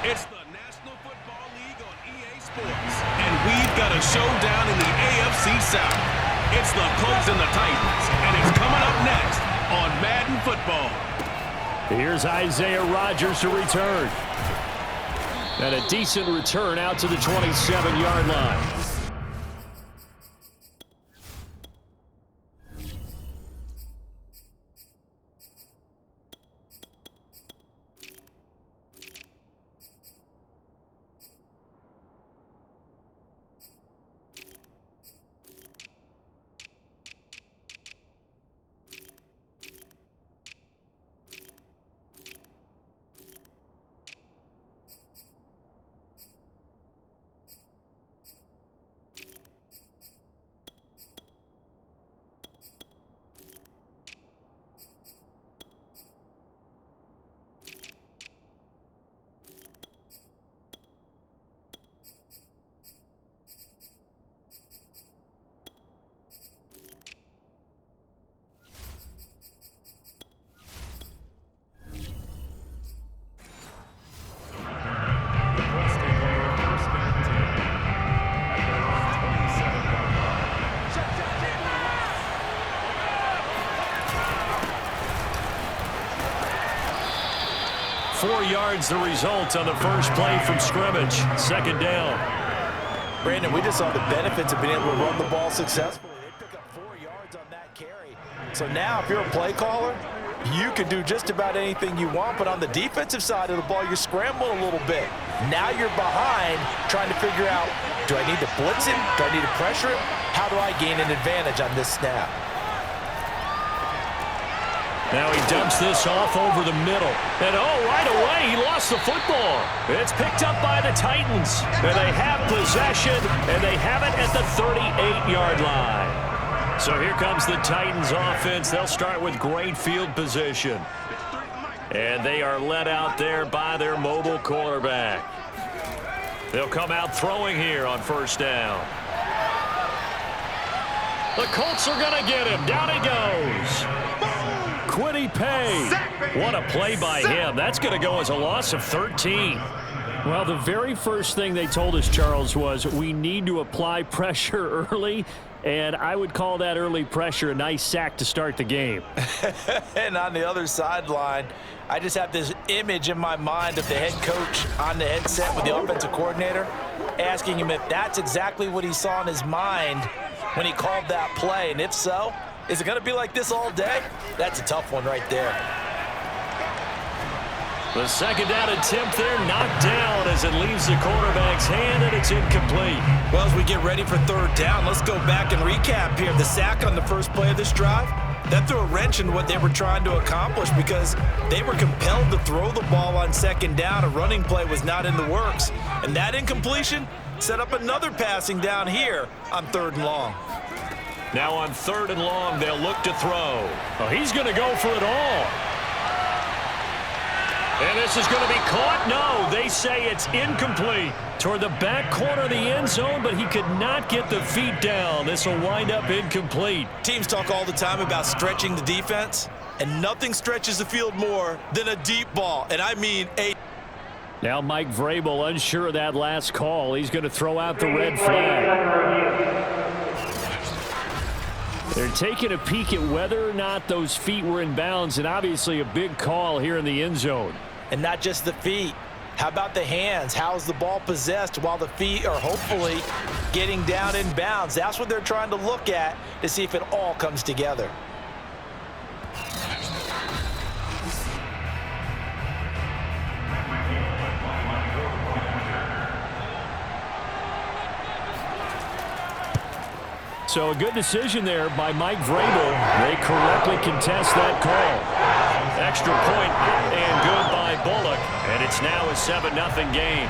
It's the National Football League on EA Sports, and we've got a showdown in the AFC South. It's the Colts and the Titans, and it's coming up next on Madden Football. Here's Isaiah Rodgers to return. And a decent return out to the 27-yard line. The result on the first play from scrimmage. Second down. Brandon, we just saw the benefits of being able to run the ball successfully. They pick up 4 yards on that carry. So now if you're a play caller, you can do just about anything you want, but on the defensive side of the ball, you're scrambling a little bit. Now you're behind trying to figure out, do I need to blitz it? Do I need to pressure it? How do I gain an advantage on this snap? Now he dumps this off over the middle. And right away, he lost the football. It's picked up by the Titans. And they have possession, and they have it at the 38-yard line. So here comes the Titans offense. They'll start with great field position. And they are led out there by their mobile quarterback. They'll come out throwing here on first down. The Colts are going to get him. Down he goes. Quiddy Pay. What a play by him. That's going to go as a loss of 13. Well, the very first thing they told us, Charles, was we need to apply pressure early, and I would call that early pressure a nice sack to start the game. And on the other sideline, I just have this image in my mind of the head coach on the headset with the offensive coordinator asking him if that's exactly what he saw in his mind when he called that play, and if so, is it going to be like this all day? That's a tough one right there. The second down attempt there knocked down as it leaves the quarterback's hand, and it's incomplete. Well, as we get ready for third down, let's go back and recap here. The sack on the first play of this drive, that threw a wrench in what they were trying to accomplish because they were compelled to throw the ball on second down. A running play was not in the works. And that incompletion set up another passing down here on third and long. Now on third and long, they'll look to throw. Well, he's going to go for it all. And this is going to be caught. No, they say it's incomplete. Toward the back corner of the end zone, but he could not get the feet down. This will wind up incomplete. Teams talk all the time about stretching the defense, and nothing stretches the field more than a deep ball, and I mean a... Now Mike Vrabel unsure of that last call. He's going to throw out the red flag. They're taking a peek at whether or not those feet were in bounds, and obviously a big call here in the end zone. And not just the feet. How about the hands? How's the ball possessed while the feet are hopefully getting down in bounds? That's what they're trying to look at to see if it all comes together. So a good decision there by Mike Vrabel. They correctly contest that call. Extra point and good by Bullock. And it's now a 7-0 game.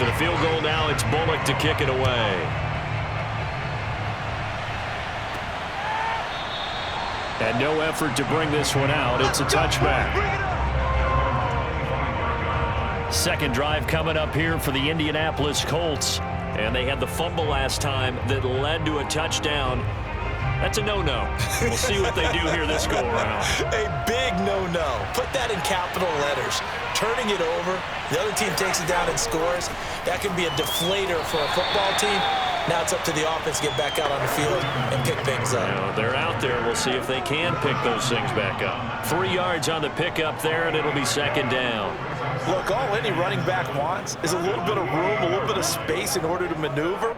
After the field goal now, it's Bullock to kick it away. And no effort to bring this one out. It's a touchback. Second drive coming up here for the Indianapolis Colts. And they had the fumble last time that led to a touchdown. That's a no-no. We'll see what they do here this go-around. A big no-no. Put that in capital letters. Turning it over, the other team takes it down and scores. That can be a deflator for a football team. Now it's up to the offense to get back out on the field and pick things up. Now, they're out there. We'll see if they can pick those things back up. 3 yards on the pickup there, and it'll be second down. Look, all any running back wants is a little bit of room, a little bit of space in order to maneuver.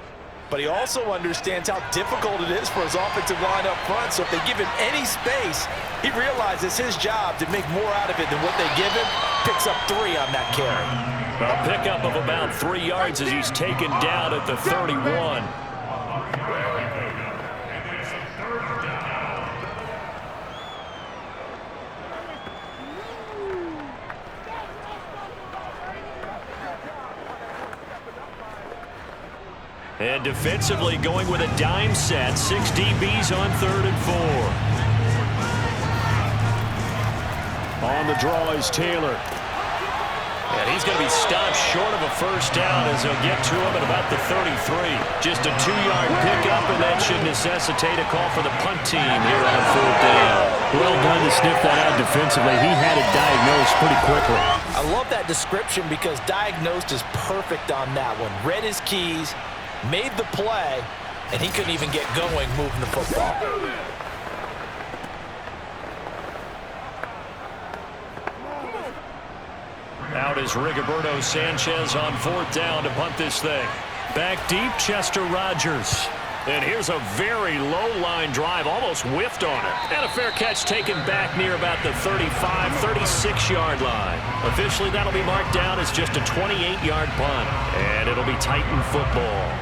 But he also understands how difficult it is for his offensive line up front. So if they give him any space, he realizes his job to make more out of it than what they give him. Picks up 3 on that carry. A pickup of about 3 yards as he's taken down at the 31. And defensively going with a dime set. 6 DBs on 3rd and 4. On the draw is Taylor. And he's going to be stopped short of a first down as they'll get to him at about the 33. Just a 2-yard pickup, and that should necessitate a call for the punt team here on 4th down. Well done to sniff that out defensively. He had it diagnosed pretty quickly. I love that description because diagnosed is perfect on that one. Read his keys, made the play, and he couldn't even get going moving the football. Out is Rigoberto Sanchez on 4th down to punt this thing. Back deep, Chester Rogers. And here's a very low-line drive, almost whiffed on it. And a fair catch taken back near about the 35, 36-yard line. Officially, that'll be marked down as just a 28-yard punt. And it'll be Titan football.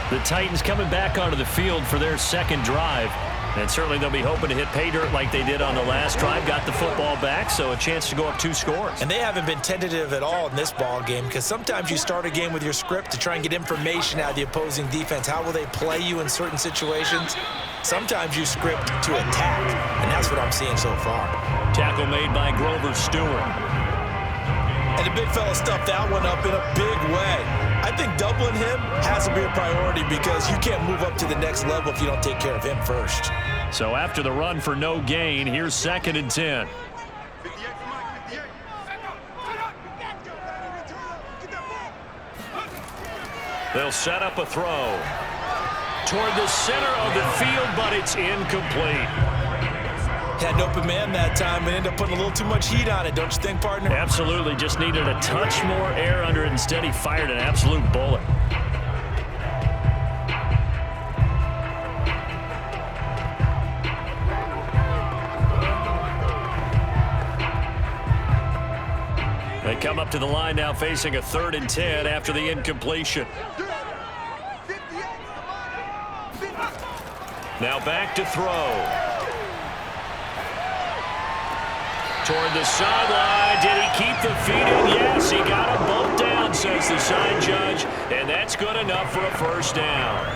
The Titans coming back onto the field for their second drive. And certainly they'll be hoping to hit pay dirt like they did on the last drive. Got the football back, so a chance to go up 2 scores. And they haven't been tentative at all in this ball game because sometimes you start a game with your script to try and get information out of the opposing defense. How will they play you in certain situations? Sometimes you script to attack, and that's what I'm seeing so far. Tackle made by Grover Stewart. And the big fella stuffed that one up in a big way. I think doubling him has to be a priority because you can't move up to the next level if you don't take care of him first. So after the run for no gain, here's 2nd and 10. They'll set up a throw toward the center of the field, but it's incomplete. Had an open man that time and ended up putting a little too much heat on it, don't you think, partner? Absolutely. Just needed a touch more air under it. Instead, he fired an absolute bullet. They come up to the line now facing a 3rd and 10 after the incompletion. Now back to throw. Toward the sideline. Did he keep the feet in? Yes, he got him bumped down, says the sign judge. And that's good enough for a first down.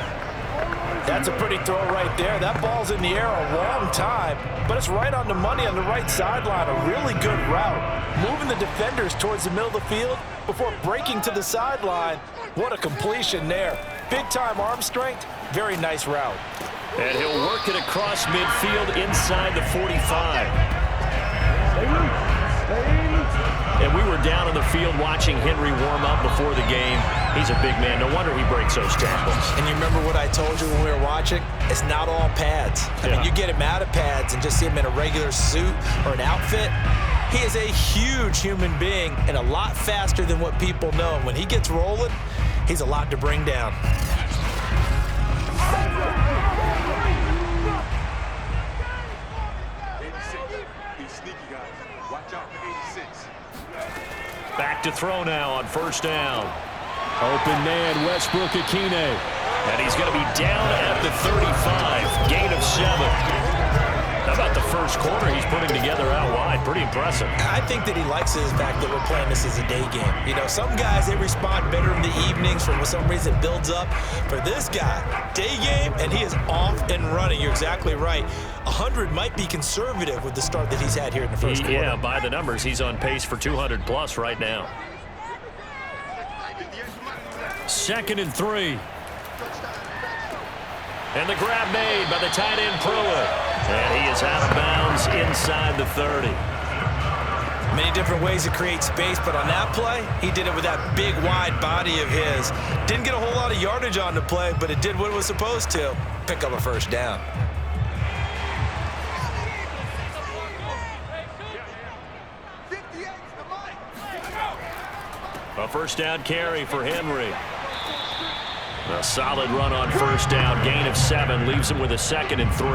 That's a pretty throw right there. That ball's in the air a long time, but it's right on the money on the right sideline. A really good route. Moving the defenders towards the middle of the field before breaking to the sideline. What a completion there. Big-time arm strength. Very nice route. And he'll work it across midfield inside the 45. And we were down on the field watching Henry warm up before the game. He's a big man. No wonder he breaks those tackles. And you remember what I told you when we were watching? It's not all pads. I mean, you get him out of pads and just see him in a regular suit or an outfit. He is a huge human being and a lot faster than what people know. When he gets rolling, he's a lot to bring down. Back to throw now on 1st down. Open man, Westbrook-Akine. And he's going to be down at the 35. Gain of 7. How about the first quarter he's putting together out wide. Pretty impressive. I think that he likes the fact that we're playing this as a day game. You know, some guys, they respond better in the evenings for some reason builds up. For this guy, day game, and he is off and running. You're exactly right. 100 might be conservative with the start that he's had here in the first quarter. Yeah, by the numbers, he's on pace for 200+ right now. 2nd and 3. And the grab made by the tight end Pruitt. And he is out of bounds inside the 30. Many different ways to create space, but on that play, he did it with that big, wide body of his. Didn't get a whole lot of yardage on the play, but it did what it was supposed to. Pick up a first down. A first down carry for Henry. A solid run on first down. Gain of 7 leaves him with a 2nd and 3.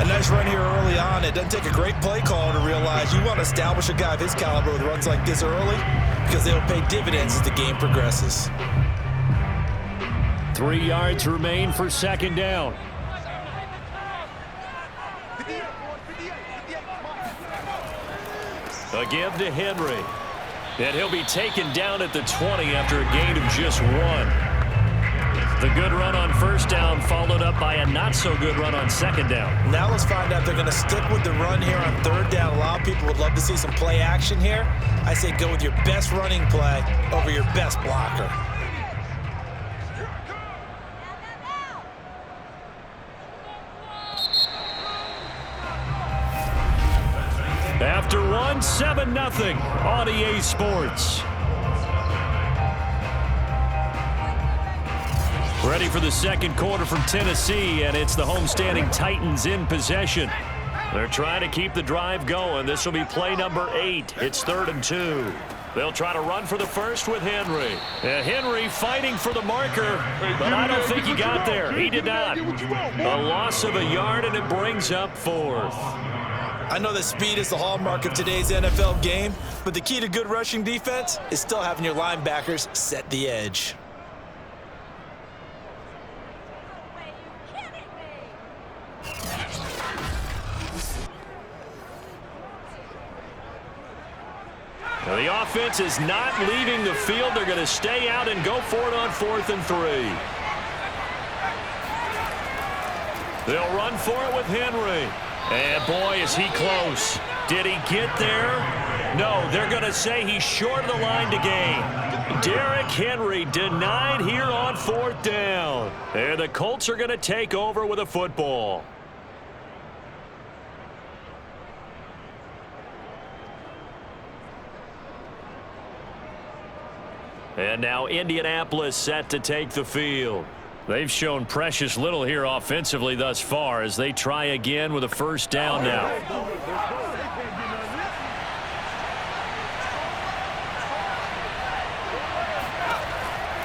A nice run here early on. It doesn't take a great play call to realize you want to establish a guy of his caliber with runs like this early because they'll pay dividends as the game progresses. 3 yards remain for 2nd down. A give to Henry. And he'll be taken down at the 20 after a gain of just 1. The good run on first down followed up by a not-so-good run on 2nd down. Now let's find out if they're going to stick with the run here on 3rd down. A lot of people would love to see some play action here. I say go with your best running play over your best blocker. After 1, 7-0 on EA Sports. Ready for the 2nd quarter from Tennessee, and it's the homestanding Titans in possession. They're trying to keep the drive going. This will be play number 8. It's 3rd and 2. They'll try to run for the first with Henry. And Henry fighting for the marker, but I don't think he got there. He did not. A loss of a yard, and it brings up 4th. I know that speed is the hallmark of today's NFL game, but the key to good rushing defense is still having your linebackers set the edge. Now the offense is not leaving the field. They're going to stay out and go for it on 4th and 3. They'll run for it with Henry. And boy, is he close. Did he get there? No, they're going to say he's short of the line to gain. Derrick Henry denied here on 4th down. And the Colts are going to take over with a football. And now Indianapolis set to take the field. They've shown precious little here offensively thus far as they try again with a first down now.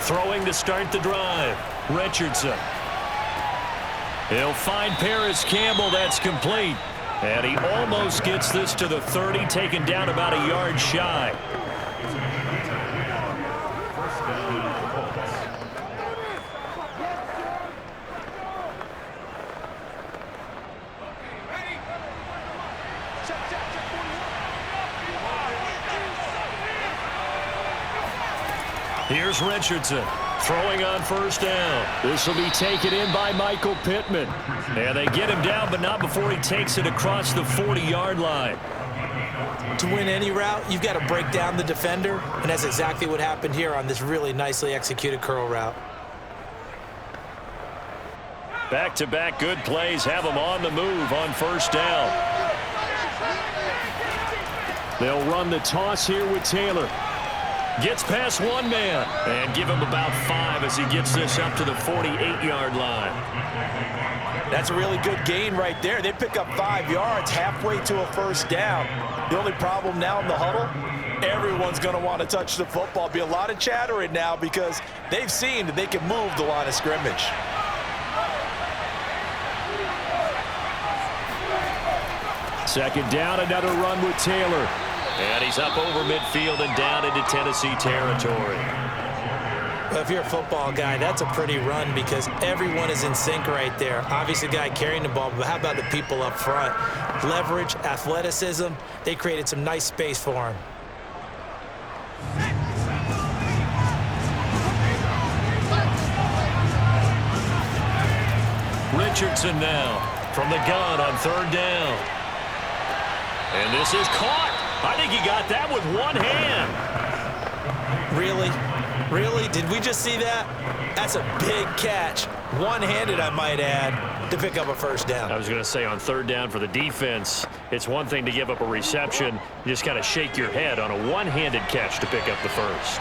Throwing to start the drive. Richardson. He'll find Paris Campbell. That's complete. And he almost gets this to the 30, taken down about a yard shy. Here's Richardson throwing on first down. This will be taken in by Michael Pittman. And they get him down, but not before he takes it across the 40-yard line. To win any route, you've got to break down the defender, and that's exactly what happened here on this really nicely executed curl route. Back-to-back good plays have them on the move on first down. They'll run the toss here with Taylor. Gets past one man and give him about 5 as he gets this up to the 48-yard line. That's a really good gain right there. They pick up 5 yards halfway to a first down. The only problem now in the huddle, everyone's going to want to touch the football. Be a lot of chattering now because they've seen that they can move the line of scrimmage. Second down, another run with Taylor. And he's up over midfield and down into Tennessee territory. Well, if you're a football guy, that's a pretty run because everyone is in sync right there. Obviously, the guy carrying the ball, but how about the people up front? Leverage, athleticism, they created some nice space for him. Richardson now from the gun on 3rd down. And this is caught. I think he got that with one hand. Really? Really? Did we just see that? That's a big catch. One-handed, I might add, to pick up a 1st down. I was going to say on 3rd down for the defense, it's one thing to give up a reception. You just got to shake your head on a one-handed catch to pick up the 1st.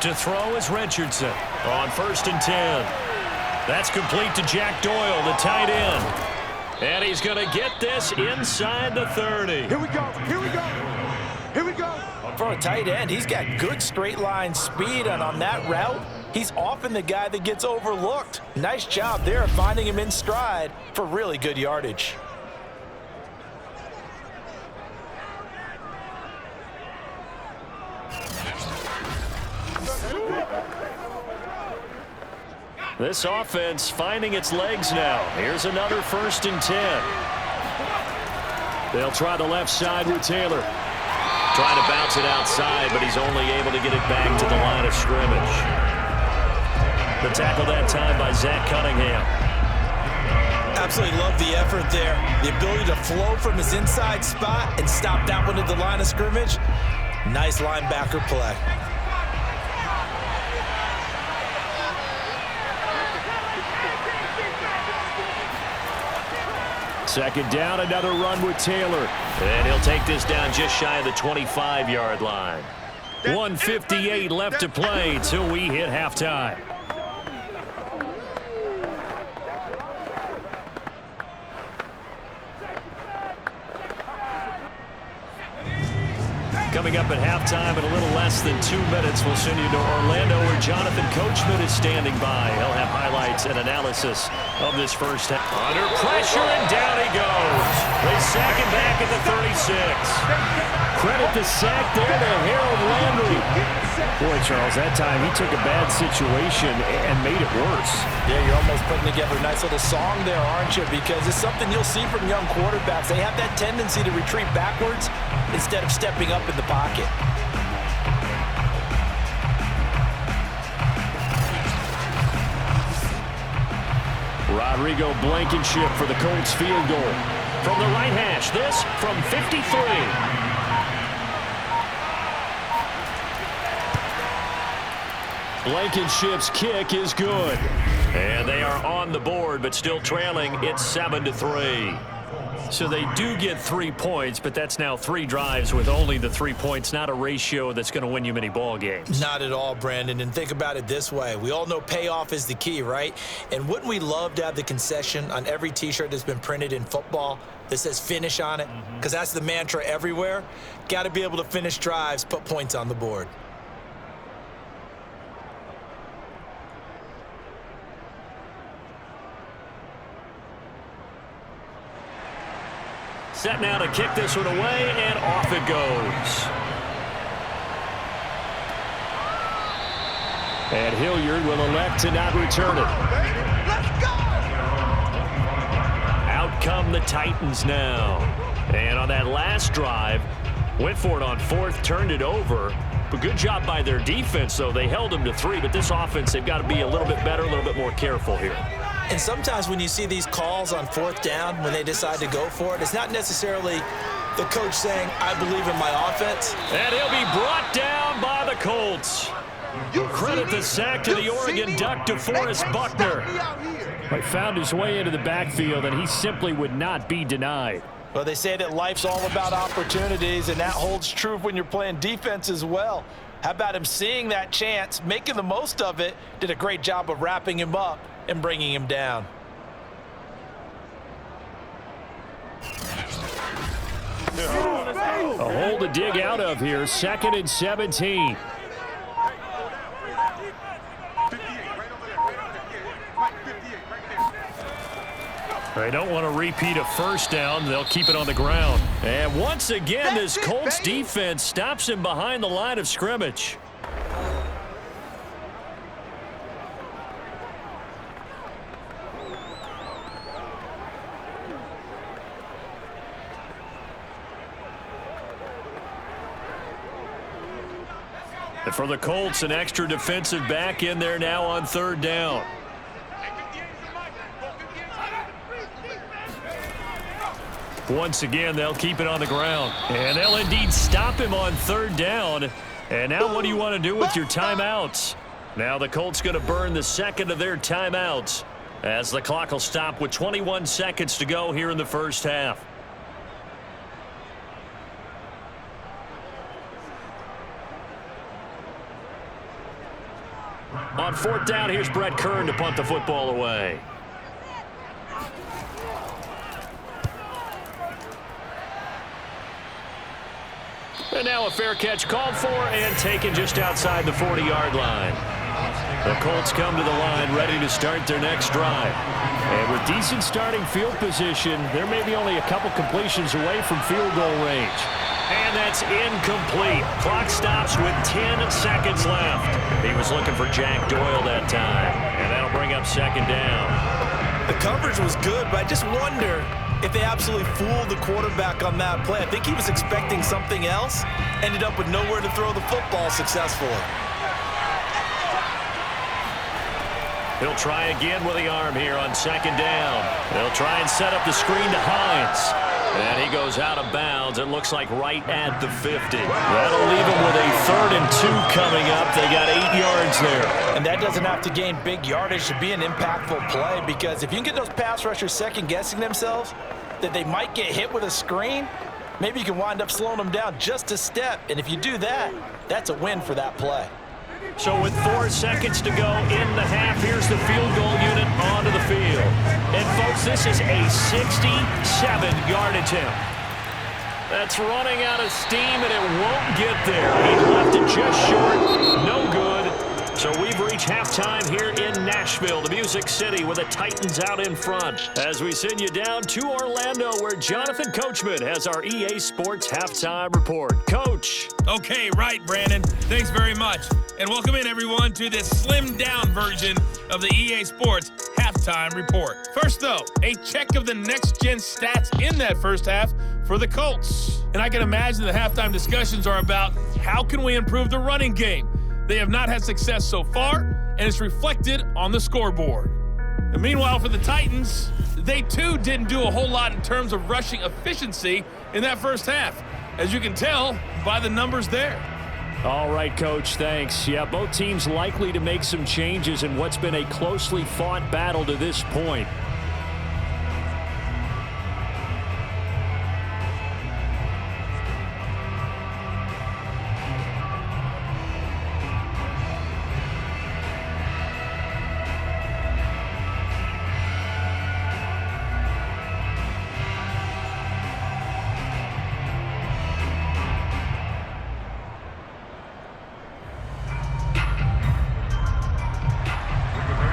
To throw is Richardson on 1st and 10. That's complete to Jack Doyle, the tight end. And he's going to get this inside the 30. Here we go. Here we go. Here we go. For a tight end, he's got good straight line speed, and on that route, he's often the guy that gets overlooked. Nice job there of finding him in stride for really good yardage. This offense finding its legs now. Here's another 1st and 10. They'll try the left side with Taylor. Trying to bounce it outside, but he's only able to get it back to the line of scrimmage. The tackle that time by Zach Cunningham. Absolutely love the effort there. The ability to flow from his inside spot and stop that one at the line of scrimmage. Nice linebacker play. Second down, another run with Taylor. And he'll take this down just shy of the 25-yard line. 1:58 left to play till we hit halftime. Coming up at halftime in a little less than 2 minutes, we'll send you to Orlando where Jonathan Coachman is standing by. He'll have highlights and analysis of this first half. Under pressure, and down he goes. They sack him back at the 36. Credit the sack there to Harold Landry. Boy, Charles, that time he took a bad situation and made it worse. Yeah, you're almost putting together a nice little song there, aren't you? Because it's something you'll see from young quarterbacks. They have that tendency to retreat backwards instead of stepping up in the pocket. Rodrigo Blankenship for the Colts field goal. From the right hash, this from 53. Blankenship's kick is good. And they are on the board, but still trailing. It's 7-3. So they do get 3 points, but that's now 3 drives with only the 3 points, not a ratio that's going to win you many ball games. Not at all, Brandon. And think about it this way. We all know payoff is the key, right? And wouldn't we love to have the concession on every T-shirt that's been printed in football that says finish on it? Because that's the mantra everywhere. Got to be able to finish drives, put points on the board. Set now to kick this one away, and off it goes. And Hilliard will elect to not return it. Let's go! Out come the Titans now. And on that last drive, went for it on 4th, turned it over. But good job by their defense, though. They held them to 3, but this offense, they've got to be a little bit better, a little bit more careful here. And sometimes when you see these calls on 4th down, when they decide to go for it, it's not necessarily the coach saying, I believe in my offense. And he'll be brought down by the Colts. Credit the sack to the Oregon Duck, DeForest Buckner. He found his way into the backfield, and he simply would not be denied. Well, they say that life's all about opportunities, and that holds true when you're playing defense as well. How about him seeing that chance, making the most of it, did a great job of wrapping him up and bringing him down. A hole to dig out of here, 2nd and 17. They don't want to repeat a first down. They'll keep it on the ground. And once again, this Colts defense stops him behind the line of scrimmage. And for the Colts, an extra defensive back in there now on third down. Once again, they'll keep it on the ground. And they'll indeed stop him on third down. And now what do you want to do with your timeouts? Now the Colts going to burn the second of their timeouts as the clock will stop with 21 seconds to go here in the first half. On fourth down, here's Brett Kern to punt the football away. And now a fair catch called for and taken just outside the 40-yard line. The Colts come to the line ready to start their next drive. And with decent starting field position, there may be only a couple completions away from field goal range. And that's incomplete. Clock stops with 10 seconds left. He was looking for Jack Doyle that time. And that'll bring up second down. The coverage was good, but I just wonder if they absolutely fooled the quarterback on that play. I think he was expecting something else. Ended up with nowhere to throw the football successfully. He'll try again with the arm here on second down. They'll try and set up the screen to Hines. And he goes out of bounds. It looks like right at the 50. That'll leave him with a 3rd and 2 coming up. They got 8 yards there. And that doesn't have to gain big yardage to be an impactful play, because if you can get those pass rushers second-guessing themselves that they might get hit with a screen, maybe you can wind up slowing them down just a step. And if you do that, that's a win for that play. So with 4 seconds to go in the half, here's the field goal unit onto the field. And, folks, this is a 67-yard attempt. That's running out of steam, and it won't get there. He left it just short. No good. So we've reached halftime here in Nashville, the Music City, with the Titans out in front. As we send you down to Orlando, where Jonathan Coachman has our EA Sports Halftime Report. Coach. Okay, right, Brandon. Thanks very much. And welcome in, everyone, to this slimmed-down version of the EA Sports Halftime Report. First, though, a check of the next-gen stats in that first half for the Colts. And I can imagine the halftime discussions are about how can we improve the running game. They have not had success so far, and it's reflected on the scoreboard. And meanwhile, for the Titans, they too didn't do a whole lot in terms of rushing efficiency in that first half, as you can tell by the numbers there. All right, Coach, thanks. Yeah, both teams likely to make some changes in what's been a closely fought battle to this point.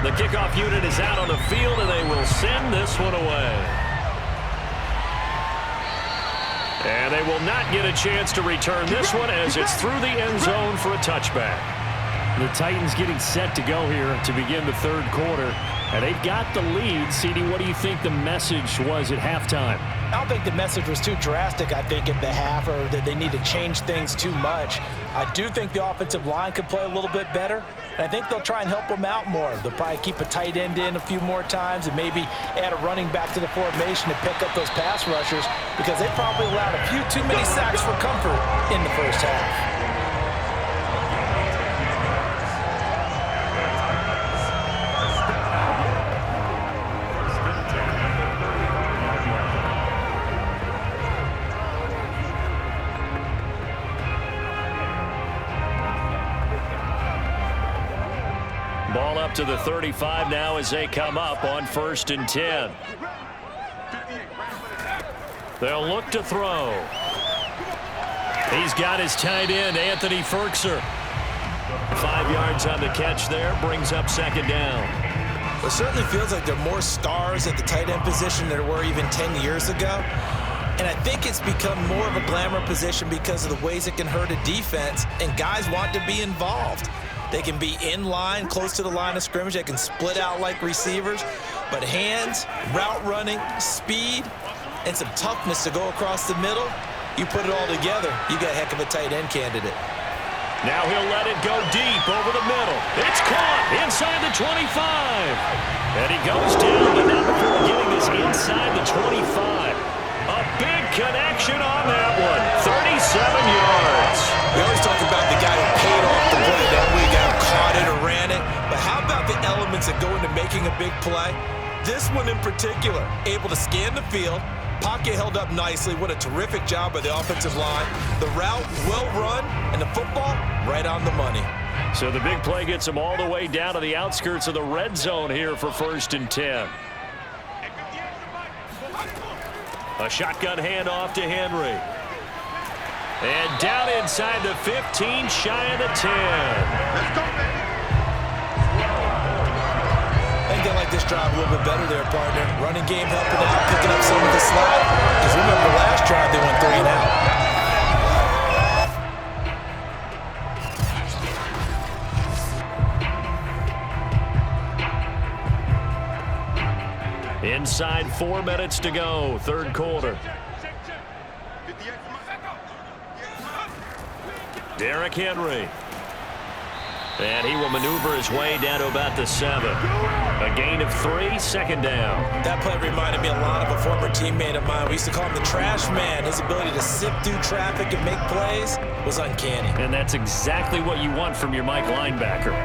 The kickoff unit is out on the field, and they will send this one away. And they will not get a chance to return this one as it's through the end zone for a touchback. The Titans getting set to go here to begin the third quarter. And they've got the lead. CD, what do you think the message was at halftime? I don't think the message was too drastic, I think, at the half, or that they need to change things too much. I do think the offensive line could play a little bit better, and I think they'll try and help them out more. They'll probably keep a tight end in a few more times and maybe add a running back to the formation to pick up those pass rushers, because they probably allowed a few too many sacks for comfort in the first half. Ball up to the 35 now as they come up on 1st and 10. They'll look to throw. He's got his tight end, Anthony Ferkser. 5 yards on the catch there, brings up second down. It certainly feels like there are more stars at the tight end position than there were even 10 years ago. And I think it's become more of a glamour position because of the ways it can hurt a defense, and guys want to be involved. They can be in line, close to the line of scrimmage. They can split out like receivers. But hands, route running, speed, and some toughness to go across the middle, you put it all together, you got a heck of a tight end candidate. Now he'll let it go deep over the middle. It's caught inside the 25. And he goes down, but not before getting this inside the 25. A big connection on that one. 37 yards. We always talk about the guy who paid off the play. That we got caught it or ran it. But how about the elements that go into making a big play? This one in particular, able to scan the field. Pocket held up nicely. What a terrific job by the offensive line. The route well run, and the football right on the money. So the big play gets him all the way down to the outskirts of the red zone here for 1st and 10. A shotgun handoff to Henry. And down inside the 15, shy of the 10. Let's go, baby. I think they like this drive a little bit better there, partner. Running game helping out, picking up some of the slack. Because remember, last drive they went 3 and out. Inside 4 minutes to go, 3rd quarter. Derrick Henry. And he will maneuver his way down to about the 7. A gain of 3, 2nd down. That play reminded me a lot of a former teammate of mine. We used to call him the trash man. His ability to sift through traffic and make plays was uncanny. And that's exactly what you want from your Mike linebacker.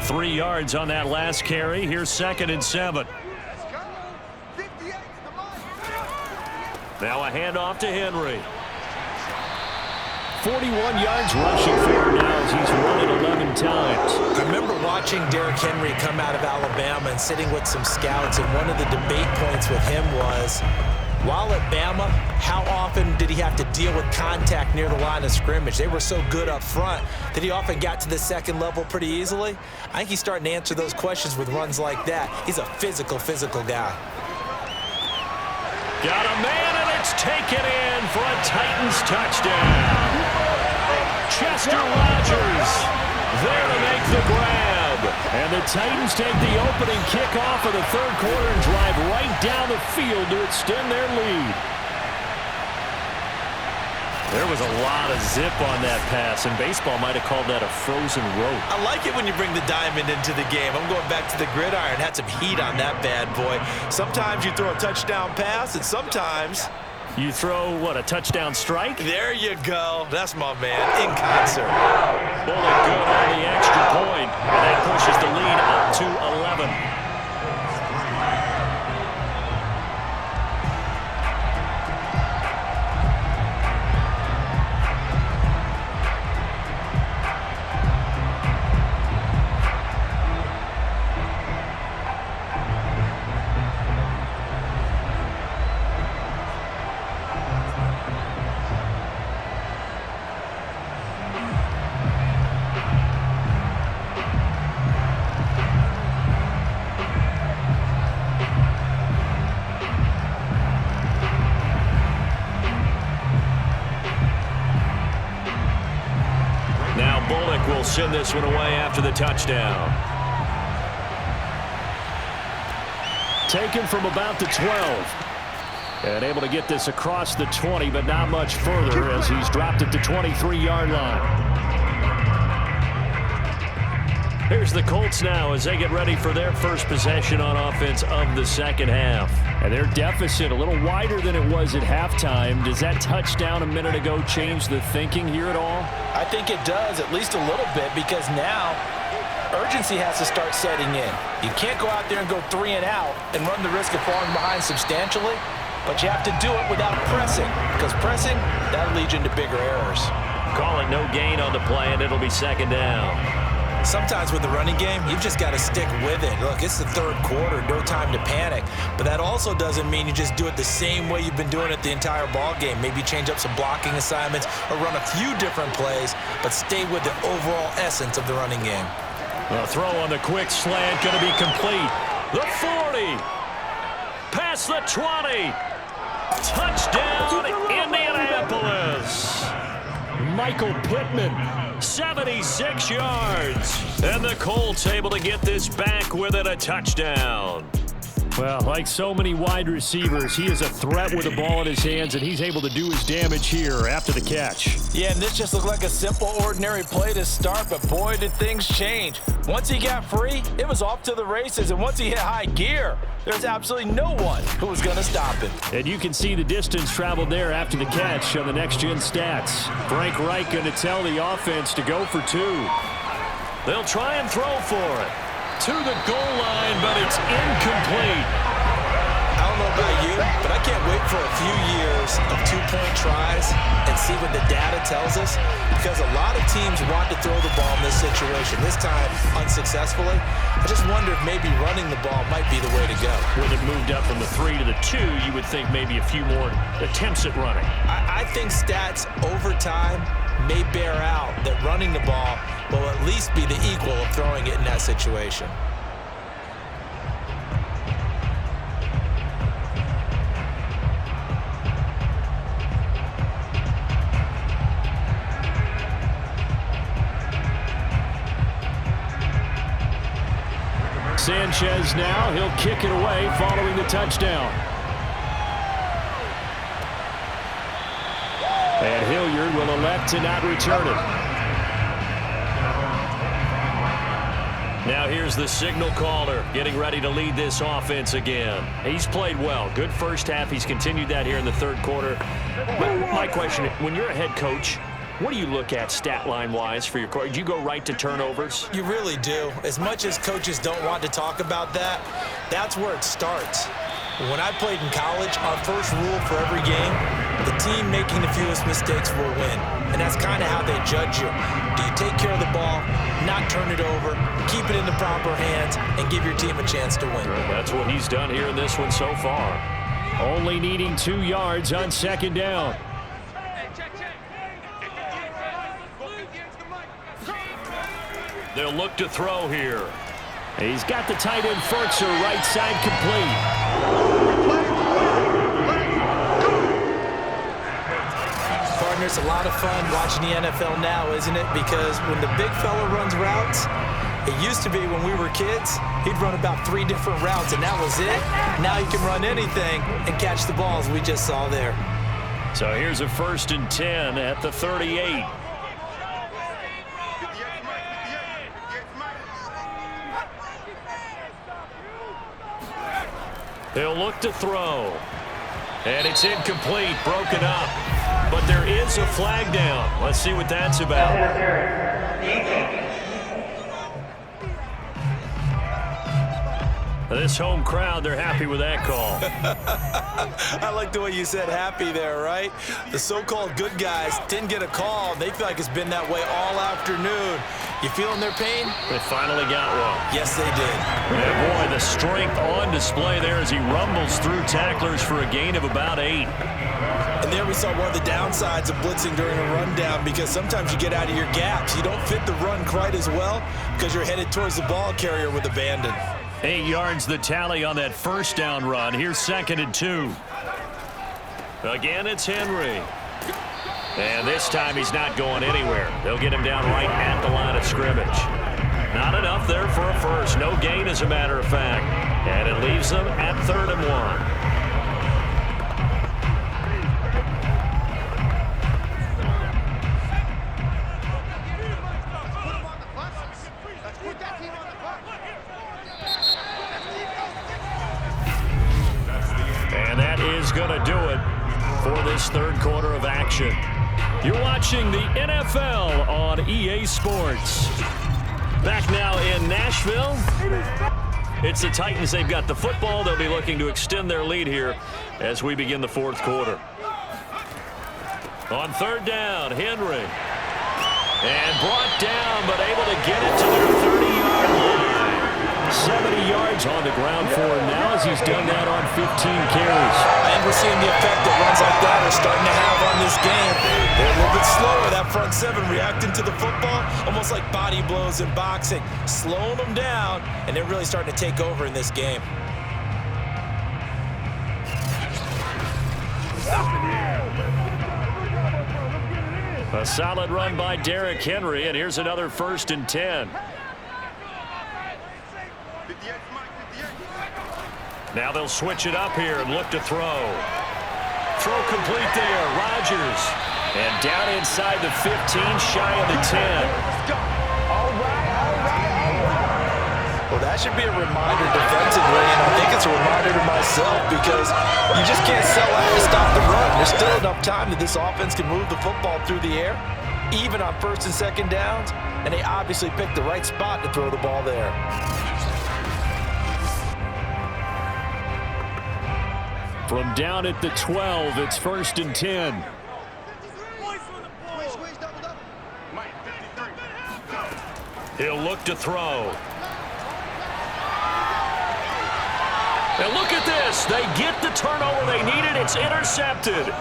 3 yards on that last carry. Here's 2nd and 7. Now a handoff to Henry. 41 yards rushing for him now as he's run it 11 times. I remember watching Derrick Henry come out of Alabama and sitting with some scouts, and one of the debate points with him was, while at Bama, how often did he have to deal with contact near the line of scrimmage? They were so good up front that he often got to the 2nd level pretty easily. I think he's starting to answer those questions with runs like that. He's a physical guy. Got a man, and it's taken in for a Titans touchdown. Chester Rogers there to make the grab. And the Titans take the opening kickoff of the 3rd quarter and drive right down the field to extend their lead. There was a lot of zip on that pass, and baseball might have called that a frozen rope. I like it when you bring the diamond into the game. I'm going back to the gridiron. Had some heat on that bad boy. Sometimes you throw a touchdown pass, and sometimes you throw, what, a touchdown strike? There you go. That's my man, in concert. Bullet good on the extra point, and that pushes the lead up to 11. Will send this one away after the touchdown. Taken from about the 12. And able to get this across the 20, but not much further as he's dropped at the 23-yard line. Here's the Colts now as they get ready for their first possession on offense of the 2nd half. And their deficit a little wider than it was at halftime. Does that touchdown a minute ago change the thinking here at all? I think it does, at least a little bit, because now urgency has to start setting in. You can't go out there and go 3 and out and run the risk of falling behind substantially, but you have to do it without pressing, because pressing, that'll lead you into bigger errors. Call it no gain on the play, and it'll be 2nd down. Sometimes with the running game, you've just got to stick with it. Look, it's the 3rd quarter, no time to panic. But that also doesn't mean you just do it the same way you've been doing it the entire ball game. Maybe change up some blocking assignments or run a few different plays, but stay with the overall essence of the running game. The throw on the quick slant going to be complete. The 40. Past the 20. Touchdown, Indianapolis. Michael Pittman, 76 yards. And the Colts able to get this back within a touchdown. Well, like so many wide receivers, he is a threat with the ball in his hands, and he's able to do his damage here after the catch. Yeah, and this just looked like a simple, ordinary play to start, but boy, did things change. Once he got free, it was off to the races, and once he hit high gear, there's absolutely no one who was going to stop him. And you can see the distance traveled there after the catch on the next-gen stats. Frank Reich going to tell the offense to go for 2. They'll try and throw for it. To the goal line, but it's incomplete. I don't know about you, but I can't wait for a few years of 2-point tries and see what the data tells us, because a lot of teams want to throw the ball in this situation, this time unsuccessfully. I just wonder if maybe running the ball might be the way to go. With it moved up from the 3 to the 2, you would think maybe a few more attempts at running. I think stats over time may bear out that running the ball will at least be the equal of throwing it in that situation. Sanchez now, he'll kick it away following the touchdown. And Hilliard will elect to not return it. Now here's the signal caller getting ready to lead this offense again. He's played well. Good first half. He's continued that here in the third quarter. But my question, when you're a head coach, what do you look at stat line-wise for your coach? Do you go right to turnovers? You really do. As much as coaches don't want to talk about that, that's where it starts. When I played in college, our first rule for every game, the team making the fewest mistakes will win. And that's kind of how they judge you. Do you take care of the ball, not turn it over, keep it in the proper hands, and give your team a chance to win? That's what he's done here in this one so far. Only needing 2 yards on second down. They'll look to throw here. He's got the tight end Furtzer right side complete. Partner, it's a lot of fun watching the NFL now, isn't it? Because when the big fella runs routes, it used to be when we were kids, he'd run about 3 different routes, and that was it. Now he can run anything and catch the balls we just saw there. So here's a 1st and 10 at the 38. He'll look to throw. And it's incomplete, broken up. But there is a flag down. Let's see what that's about. This home crowd, they're happy with that call. I like the way you said happy there, right? The so-called good guys didn't get a call. They feel like it's been that way all afternoon. You feeling their pain? They finally got one. Yes, they did. And boy, the strength on display there as he rumbles through tacklers for a gain of about 8. And there we saw one of the downsides of blitzing during a rundown, because sometimes you get out of your gaps. You don't fit the run quite as well because you're headed towards the ball carrier with abandon. 8 yards the tally on that first down run. Here's 2nd and 2. Again, it's Henry. And this time he's not going anywhere. They'll get him down right at the line of scrimmage. Not enough there for a first. No gain, as a matter of fact. And it leaves them at 3rd and 1. And that is going to do it for this third quarter of action. You're watching the NFL on EA Sports. Back now in Nashville. It's the Titans. They've got the football. They'll be looking to extend their lead here as we begin the fourth quarter. On 3rd down, Henry. And brought down, but able to get it to their 30-yard line. 70 yards on the ground for him now as he's done that on 15 carries. And we're seeing the effect that runs like that are starting to have on this game. They're a little bit slower, that front seven reacting to the football, almost like body blows in boxing, slowing them down, and they're really starting to take over in this game. A solid run by Derrick Henry, and here's another 1st and 10. Now they'll switch it up here and look to throw. Throw complete there, Rodgers. And down inside the 15, shy of the 10. Well, that should be a reminder defensively, and I think it's a reminder to myself because you just can't sell out to stop the run. There's still enough time that this offense can move the football through the air, even on 1st and 2nd downs, and they obviously picked the right spot to throw the ball there. From down at the 12, it's 1st and 10. He'll look to throw. And look at this. They get the turnover they needed. It's intercepted.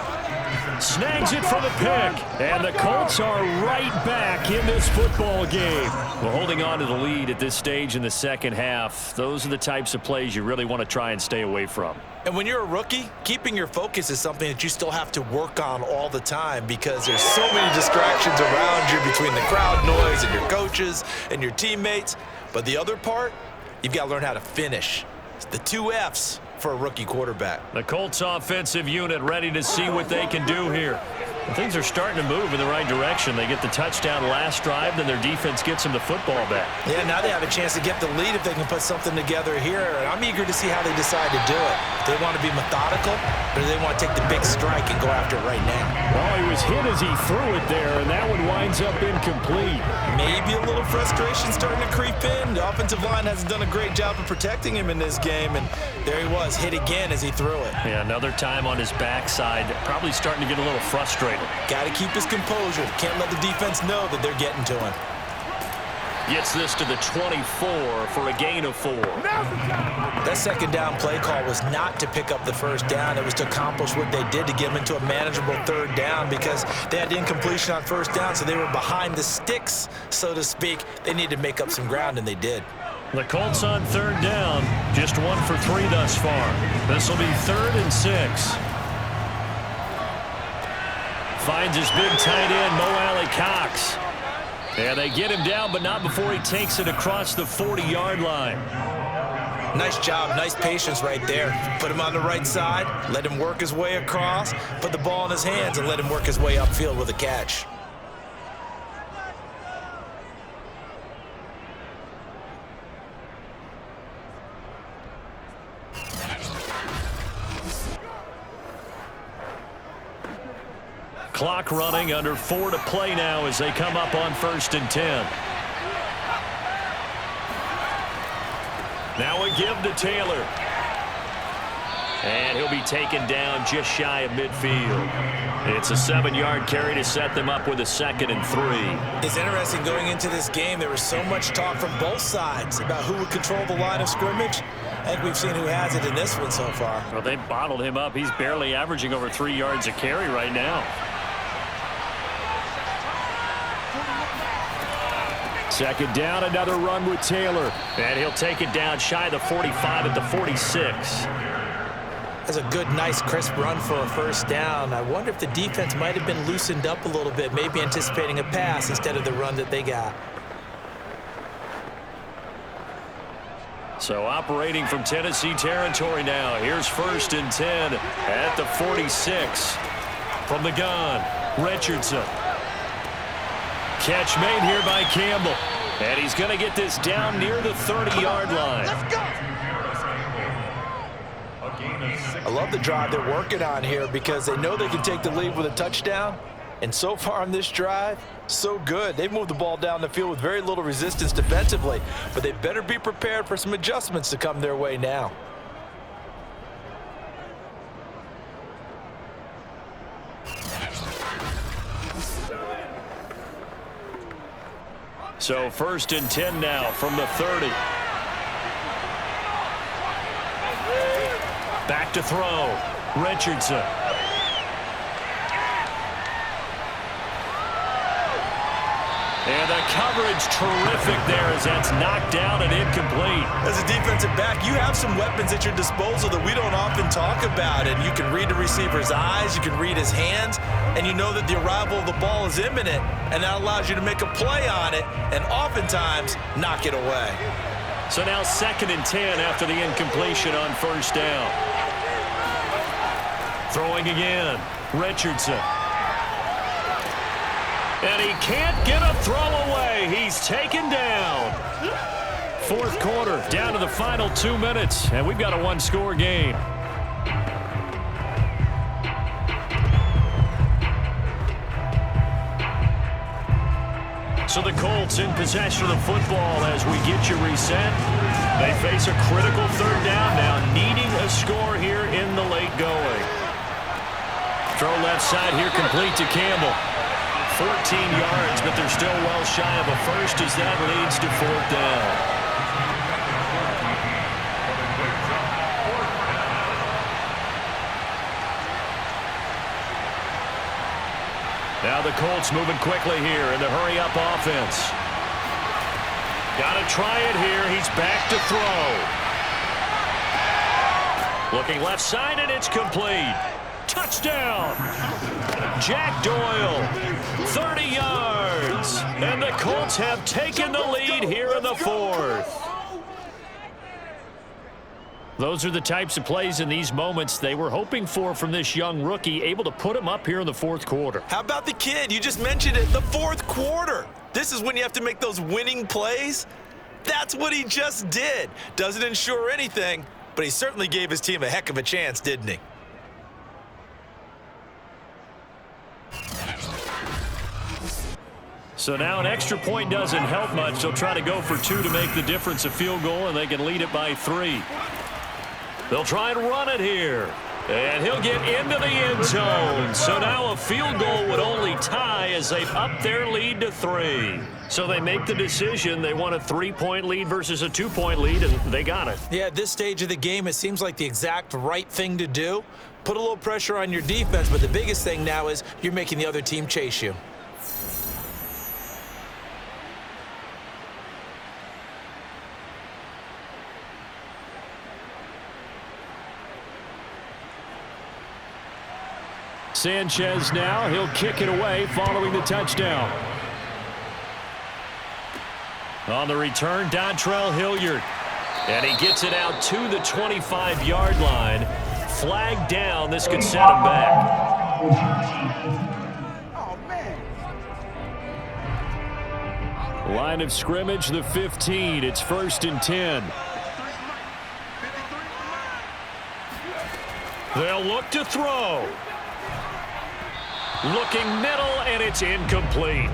Snags it for the pick. And the Colts are right back in this football game. Well, holding on to the lead at this stage in the second half, those are the types of plays you really want to try and stay away from. And when you're a rookie, keeping your focus is something that you still have to work on all the time because there's so many distractions around you between the crowd noise and your coaches and your teammates. But the other part, you've got to learn how to finish. It's the 2 F's for a rookie quarterback. The Colts offensive unit ready to see what they can do here. Things are starting to move in the right direction. They get the touchdown last drive, then their defense gets them the football back. Yeah, now they have a chance to get the lead if they can put something together here. And I'm eager to see how they decide to do it. Do they want to be methodical, or do they want to take the big strike and go after it right now? Well, he was hit as he threw it there, and that one winds up incomplete. Maybe a little frustration starting to creep in. The offensive line hasn't done a great job of protecting him in this game, and there he was, hit again as he threw it. Yeah, another time on his backside, probably starting to get a little frustrated. Got to keep his composure. Can't let the defense know that they're getting to him. Gets this to the 24 for a gain of 4. That 2nd down play call was not to pick up the 1st down. It was to accomplish what they did to get them into a manageable 3rd down because they had incompletion on 1st down, so they were behind the sticks, so to speak. They needed to make up some ground, and they did. The Colts on 3rd down, just 1 for 3 thus far. This will be 3rd and 6. Finds his big tight end, Mo Alley-Cox. And they get him down, but not before he takes it across the 40-yard line. Nice job, nice patience right there. Put him on the right side, let him work his way across, put the ball in his hands, and let him work his way upfield with a catch. Clock running, under 4 to play now as they come up on 1st and 10. Now a give to Taylor. And he'll be taken down just shy of midfield. It's a 7-yard carry to set them up with a 2nd and 3. It's interesting going into this game. There was so much talk from both sides about who would control the line of scrimmage. I think we've seen who has it in this one so far. Well, they bottled him up. He's barely averaging over 3 yards a carry right now. 2nd down, another run with Taylor. And he'll take it down shy of the 45 at the 46. That's a good, nice, crisp run for a 1st down. I wonder if the defense might have been loosened up a little bit, maybe anticipating a pass instead of the run that they got. So operating from Tennessee territory now. Here's 1st and 10 at the 46. From the gun, Richardson. Catch made here by Campbell. And he's going to get this down near the 30-yard line. Let's go. I love the drive they're working on here because they know they can take the lead with a touchdown. And so far on this drive, so good. They've moved the ball down the field with very little resistance defensively. But they better be prepared for some adjustments to come their way now. So 1st and 10 now from the 30. back to throw. Richardson. And the coverage terrific there as that's knocked down and incomplete. As a defensive back, you have some weapons at your disposal that we don't often talk about. And you can read the receiver's eyes, you can read his hands, and you know that the arrival of the ball is imminent. And that allows you to make a play on it and oftentimes knock it away. So now 2nd and 10 after the incompletion on 1st down. Throwing again. Richardson. And he can't get a throw away. He's taken down. 4th quarter, down to the final 2 minutes, and we've got a one-score game. So the Colts in possession of the football as we get you reset. They face a critical 3rd down now, needing a score here in the late going. Throw left side here, complete to Campbell. 14 yards, but they're still well shy of a first as that leads to 4th down. Now the Colts moving quickly here in the hurry-up offense. Got to try it here. He's back to throw. Looking left side, and it's complete. Touchdown! Jack Doyle, 30 yards. And the Colts have taken the lead here in the 4th. Those are the types of plays in these moments they were hoping for from this young rookie, able to put him up here in the 4th quarter. How about the kid? You just mentioned it, the 4th quarter. This is when you have to make those winning plays. That's what he just did. Doesn't ensure anything, but he certainly gave his team a heck of a chance, didn't he? So now an extra point doesn't help much. They'll try to go for 2 to make the difference a field goal, and they can lead it by 3. They'll try and run it here. And he'll get into the end zone. So now a field goal would only tie as they've upped their lead to 3. So they make the decision. They want a 3-point lead versus a 2-point lead, and they got it. Yeah, at this stage of the game, it seems like the exact right thing to do. Put a little pressure on your defense, but the biggest thing now is you're making the other team chase you. Sanchez now, he'll kick it away following the touchdown. On the return, Dontrell Hilliard. And he gets it out to the 25-yard line. Flag down, this could set him back. Line of scrimmage, the 15. It's 1st and 10. They'll look to throw. Looking middle, and it's incomplete.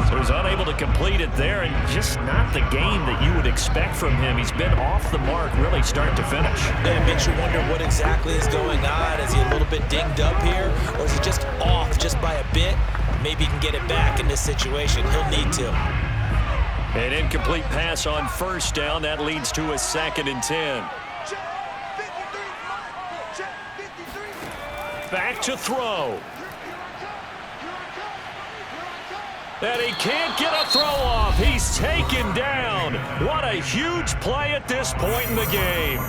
So he's unable to complete it there, and just not the game that you would expect from him. He's been off the mark, really start to finish. Yeah, it makes you wonder what exactly is going on. Is he a little bit dinged up here, or is he just off just by a bit? Maybe he can get it back in this situation. He'll need to. An incomplete pass on 1st down. That leads to a 2nd and 10. Back to throw. And he can't get a throw off. He's taken down. What a huge play at this point in the game.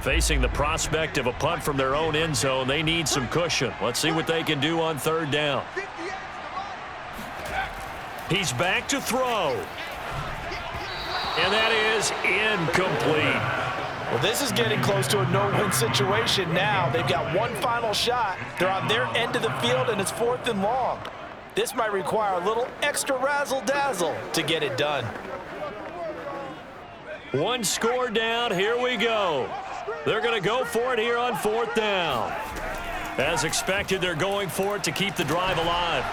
Facing the prospect of a punt from their own end zone, they need some cushion. Let's see what they can do on 3rd down. He's back to throw. And that is incomplete. Well, this is getting close to a no-win situation now. They've got one final shot. They're on their end of the field, and it's 4th and long. This might require a little extra razzle-dazzle to get it done. One score down. Here we go. They're going to go for it here on 4th down. As expected, they're going for it to keep the drive alive.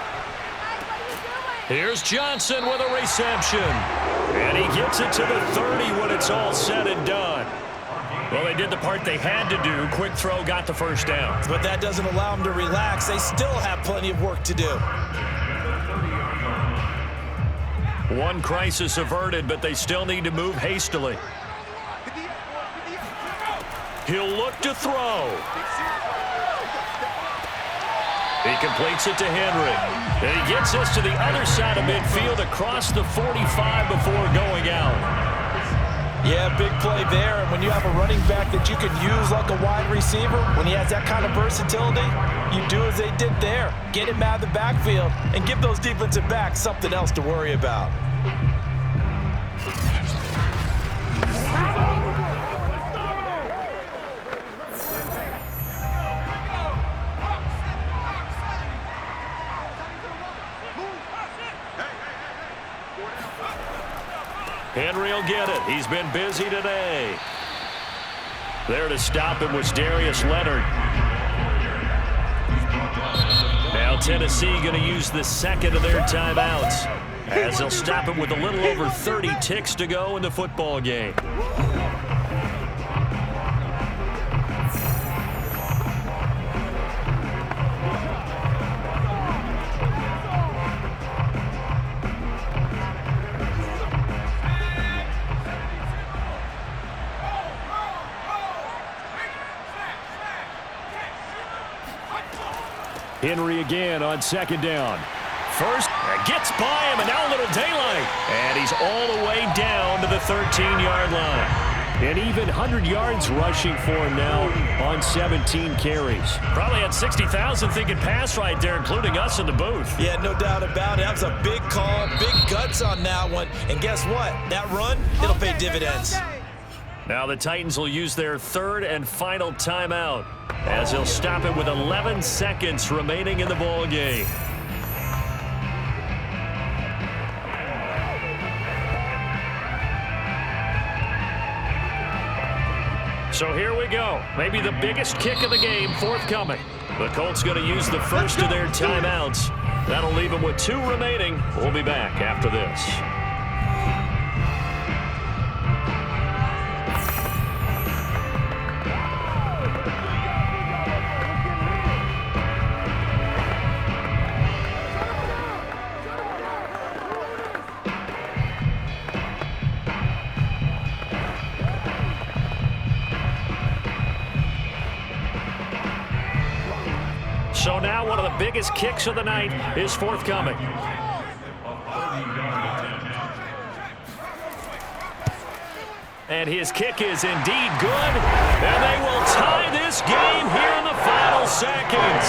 Here's Johnson with a reception. And he gets it to the 30 when it's all said and done. Well, they did the part they had to do. Quick throw got the first down. But that doesn't allow them to relax. They still have plenty of work to do. One crisis averted, but they still need to move hastily. He'll look to throw. He completes it to Henry. And he gets us to the other side of midfield across the 45 before going out. Yeah, big play there. And when you have a running back that you can use like a wide receiver, when he has that kind of versatility, you do as they did there. Get him out of the backfield and give those defensive backs something else to worry about. Henry will get it. He's been busy today. There to stop him was Darius Leonard. Now Tennessee going to use the second of their timeouts as they'll stop him with a little over 30 ticks to go in the football game. Henry again on second down. First, gets by him, and now a little daylight. And he's all the way down to the 13-yard line. And even 100 yards rushing for him now on 17 carries. Probably had 60,000 thinking pass right there, including us in the booth. Yeah, no doubt about it. That was a big call, big guts on that one. And guess what? That run, it'll pay dividends. Now the Titans will use their third and final timeout as he'll stop it with 11 seconds remaining in the ball game. So here we go. Maybe the biggest kick of the game forthcoming. The Colts going to use the first of their timeouts. That'll leave them with 2 remaining. We'll be back after this. So now one of the biggest kicks of the night is forthcoming. And his kick is indeed good. And they will tie this game here in the final seconds.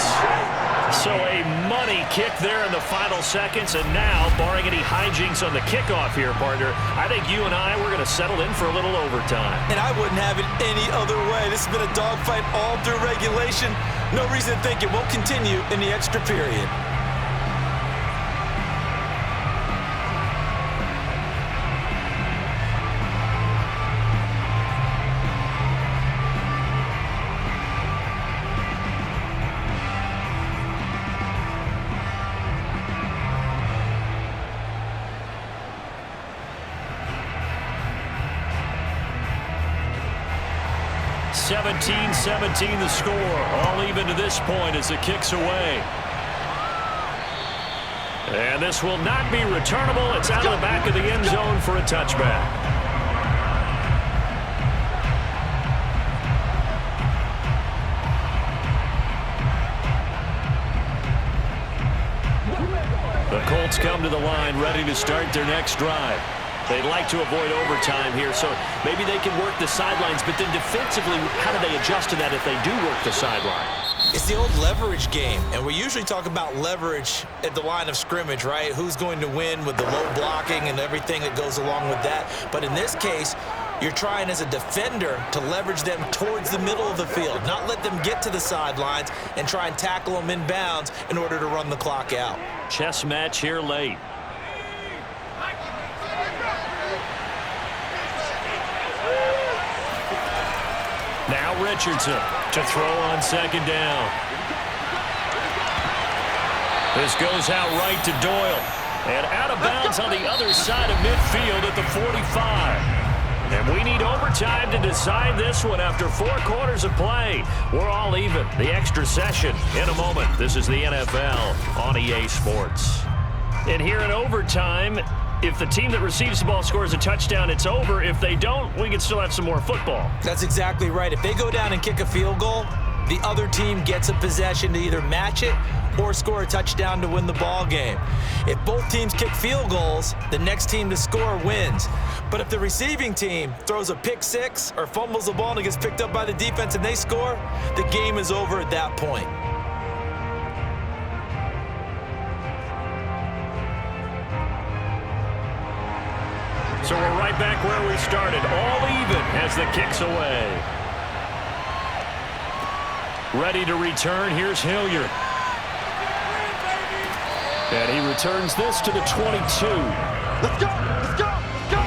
So a money kick there in the final seconds. And now, barring any hijinks on the kickoff here, partner, I think you and I, we're going to settle in for a little overtime. And I wouldn't have it any other way. This has been a dogfight all through regulation. No reason to think it won't continue in the extra period. (17-17) the score. All even to this point as the kick's away. And this will not be returnable. It's out of the back of the end zone for a touchback. The Colts come to the line ready to start their next drive. They'd like to avoid overtime here, so maybe they can work the sidelines, but then defensively, how do they adjust to that if they do work the sideline? It's the old leverage game, and we usually talk about leverage at the line of scrimmage, right? Who's going to win with the low blocking and everything that goes along with that. But in this case, you're trying as a defender to leverage them towards the middle of the field, not let them get to the sidelines and try and tackle them in bounds in order to run the clock out. Chess match here late. Now Richardson to throw on second down. This goes out right to Doyle. And out of bounds on the other side of midfield at the 45. And we need overtime to decide this one after 4 quarters of play. We're all even. The extra session in a moment. This is the NFL on EA Sports. And here in overtime, if the team that receives the ball scores a touchdown, it's over. If they don't, we can still have some more football. That's exactly right. If they go down and kick a field goal, the other team gets a possession to either match it or score a touchdown to win the ball game. If both teams kick field goals, the next team to score wins. But if the receiving team throws a pick six or fumbles the ball and it gets picked up by the defense and they score, the game is over at that point. So we're right back where we started, all even as the kick's away. Ready to return, here's Hilliard. And he returns this to the 22. Let's go! Let's go! Let's go!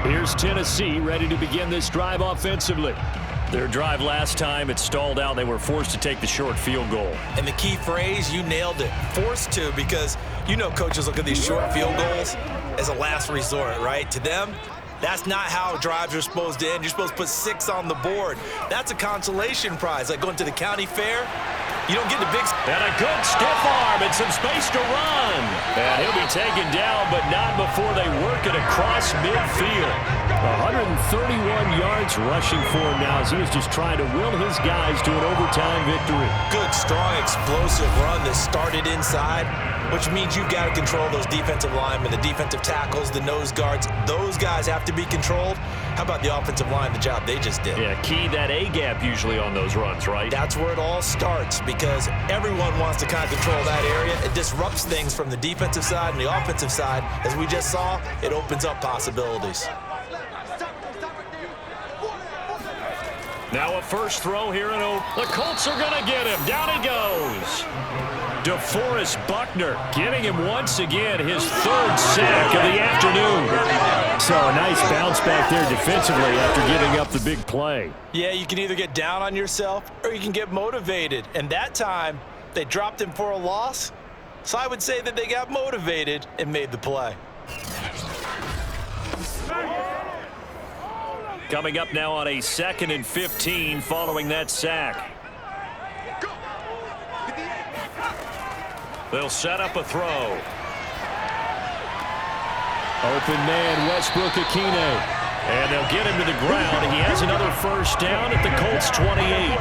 Here's Tennessee ready to begin this drive offensively. Their drive last time, it stalled out. They were forced to take the short field goal. And the key phrase, you nailed it. Forced to, because you know coaches look at these short field goals as a last resort, right? To them, that's not how drives are supposed to end. You're supposed to put 6 on the board. That's a consolation prize, like going to the county fair. You don't get the big... And a good stiff arm and some space to run. And he'll be taken down, but not before they work it across midfield. 131 yards rushing for him now as he was just trying to will his guys to an overtime victory. Good, strong, explosive run that started inside, which means you've got to control those defensive linemen, the defensive tackles, the nose guards. Those guys have to be controlled. How about the offensive line, the job they just did? Yeah, key that A-gap usually on those runs, right? That's where it all starts because everyone wants to kind of control that area. It disrupts things from the defensive side and the offensive side. As we just saw, it opens up possibilities. Now a first throw here in the Colts are going to get him. Down he goes. DeForest Buckner getting him once again his 3rd sack of the afternoon. So a nice bounce back there defensively after giving up the big play. Yeah, you can either get down on yourself or you can get motivated. And that time, they dropped him for a loss. So I would say that they got motivated and made the play. Coming up now on a 2nd and 15 following that sack. They'll set up a throw. Open man, Westbrook-Akine. And they'll get him to the ground. He has another first down at the Colts 28.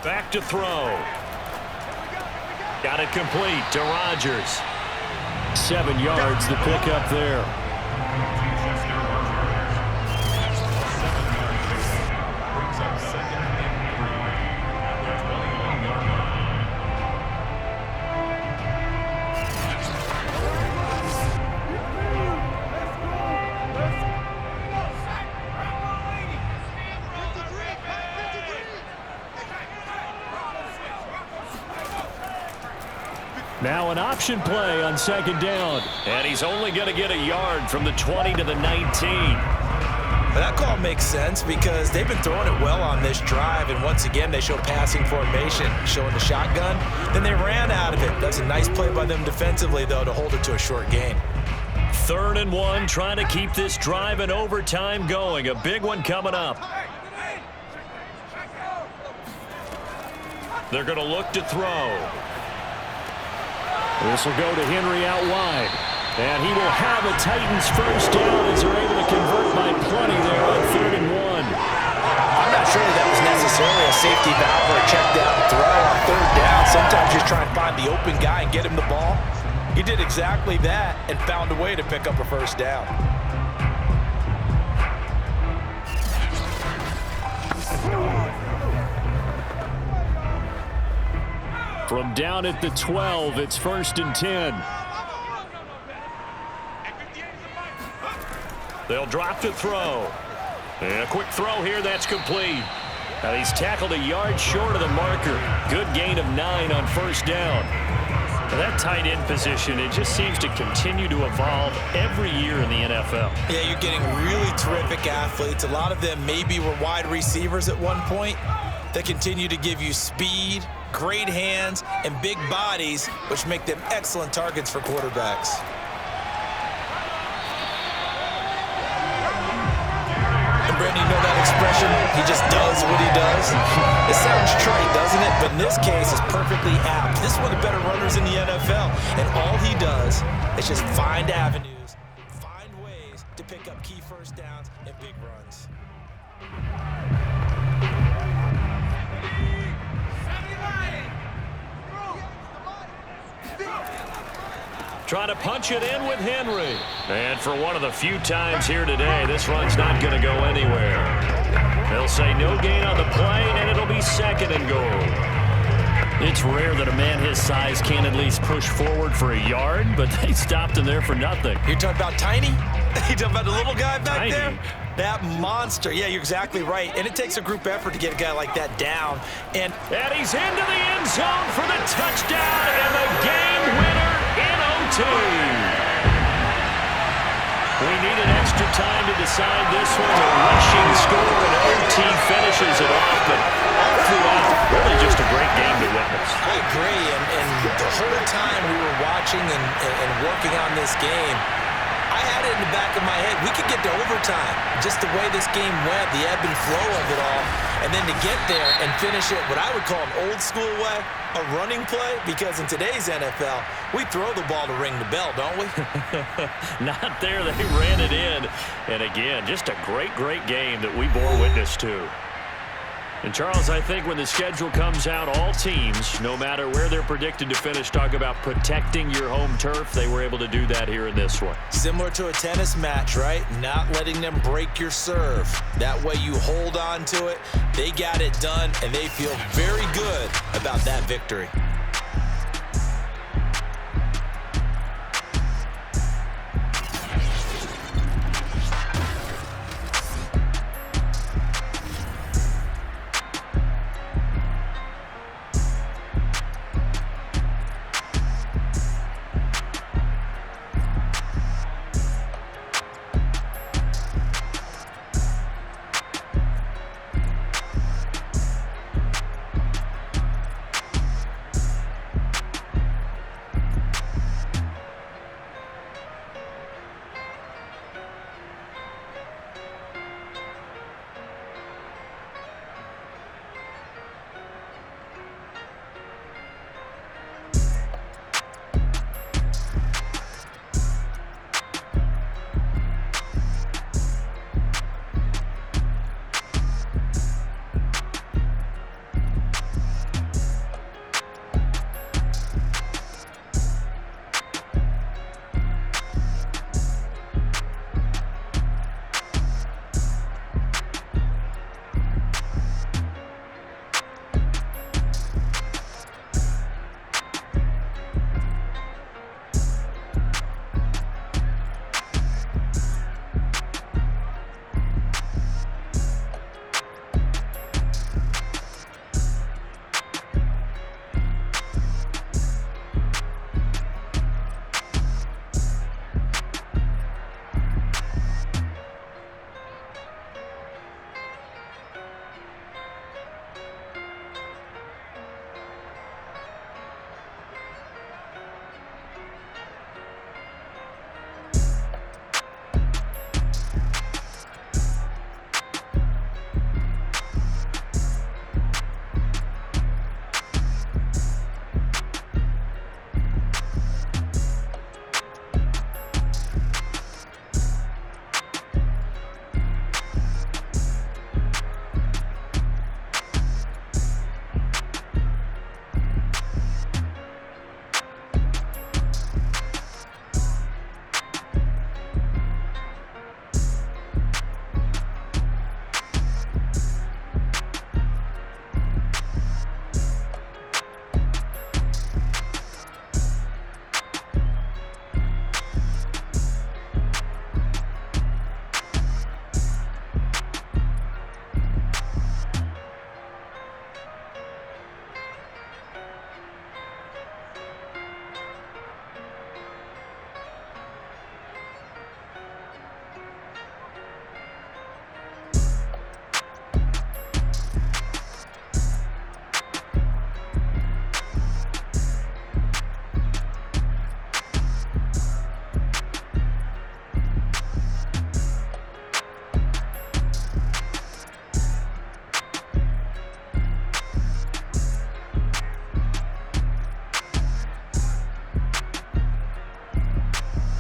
Back to throw. Got it complete to Rodgers. 7 yards, the pickup there. Now an option play on 2nd down. And he's only going to get a yard from the 20 to the 19. That call makes sense because they've been throwing it well on this drive, and once again they show passing formation, showing the shotgun. Then they ran out of it. That's a nice play by them defensively, though, to hold it to a short gain. 3rd and 1, trying to keep this drive in overtime going. A big one coming up. They're going to look to throw. This will go to Henry out wide. And he will have a Titans first down as they're able to convert by plenty there on 3rd and 1. I'm not sure that was necessarily a safety valve or a check down throw on 3rd down. Sometimes you just try and find the open guy and get him the ball. He did exactly that and found a way to pick up a first down. From down at the 12, it's 1st and 10. They'll drop to throw. And a quick throw here, that's complete. And he's tackled a yard short of the marker. Good gain of 9 on first down. That tight end position, it just seems to continue to evolve every year in the NFL. Yeah, you're getting really terrific athletes. A lot of them maybe were wide receivers at one point. They continue to give you speed, great hands, and big bodies, which make them excellent targets for quarterbacks. And Brandon, you know that expression, he just does what he does? It sounds trite, doesn't it? But in this case, it's perfectly apt. This is one of the better runners in the NFL, and all he does is just find avenues, find ways to pick up key first downs and big runs. Trying to punch it in with Henry. And for one of the few times here today, this run's not going to go anywhere. They'll say no gain on the play, and it'll be 2nd and goal. It's rare that a man his size can't at least push forward for a yard, but they stopped him there for nothing. You're talking about Tiny? You're talking about the little guy back Tiny. there? That monster. Yeah, you're exactly right. And it takes a group effort to get a guy like that down. And he's into the end zone for the touchdown and the game winner in OT. We need an extra time to decide this one. A rushing score, and OT finishes it off. But all throughout, really just a great game to witness. I agree. And the whole time we were watching and working on this game, I had it in the back of my head. We could get to overtime. Just the way this game went, the ebb and flow of it all. And then to get there and finish it what I would call an old school way, a running play, because in today's NFL, we throw the ball to ring the bell, don't we? Not there. They ran it in. And again, just a great, great game that we bore witness to. And, Charles, I think when the schedule comes out, all teams, no matter where they're predicted to finish, talk about protecting your home turf. They were able to do that here in this one. Similar to a tennis match, right? Not letting them break your serve. That way you hold on to it. They got it done, and they feel very good about that victory.